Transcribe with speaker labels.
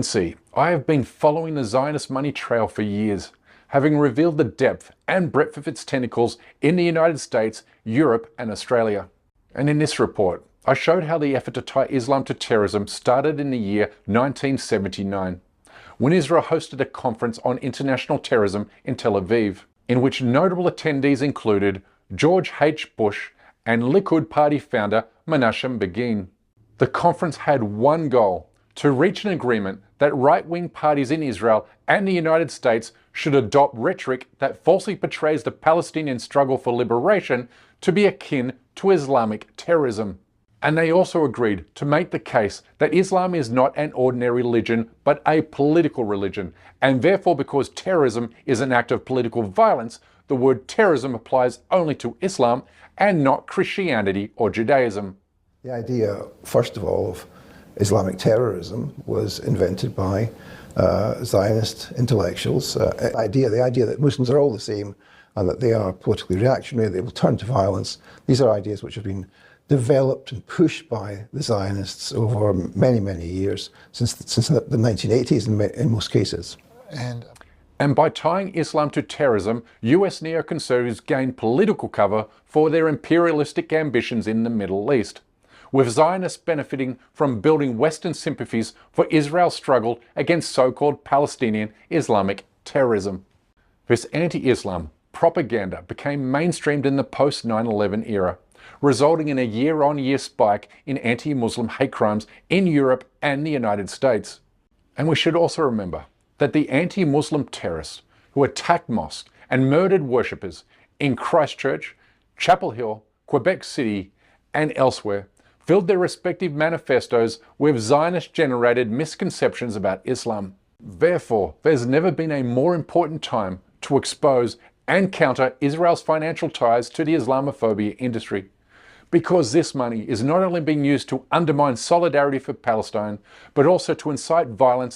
Speaker 1: can see, I have been following the Zionist money trail for years, having revealed the depth and breadth of its tentacles in the United States, Europe, and Australia. And in this report, I showed how the effort to tie Islam to terrorism started in the year 1979, when Israel hosted a conference on international terrorism in Tel Aviv, in which notable attendees included George H. Bush and Likud Party founder Menachem Begin. The conference had one goal: to reach an agreement that right-wing parties in Israel and the United States should adopt rhetoric that falsely portrays the Palestinian struggle for liberation to be akin to Islamic terrorism. And they also agreed to make the case that Islam is not an ordinary religion, but a political religion, and therefore, because terrorism is an act of political violence, the word terrorism applies only to Islam and not Christianity or Judaism.
Speaker 2: The idea, first of all, of Islamic terrorism was invented by Zionist intellectuals. The idea that Muslims are all the same and that they are politically reactionary, they will turn to violence. These are ideas which have been developed and pushed by the Zionists over many, many years, since the 1980s in most cases.
Speaker 1: And by tying Islam to terrorism, US neoconservatives gained political cover for their imperialistic ambitions in the Middle East, with Zionists benefiting from building Western sympathies for Israel's struggle against so-called Palestinian Islamic terrorism. This anti-Islam propaganda became mainstreamed in the post-9/11 era, resulting in a year-on-year spike in anti-Muslim hate crimes in Europe and the United States. And we should also remember that the anti-Muslim terrorists who attacked mosques and murdered worshippers in Christchurch, Chapel Hill, Quebec City, and elsewhere filled their respective manifestos with Zionist-generated misconceptions about Islam. Therefore, there's never been a more important time to expose and counter Israel's financial ties to the Islamophobia industry, because this money is not only being used to undermine solidarity for Palestine, but also to incite violence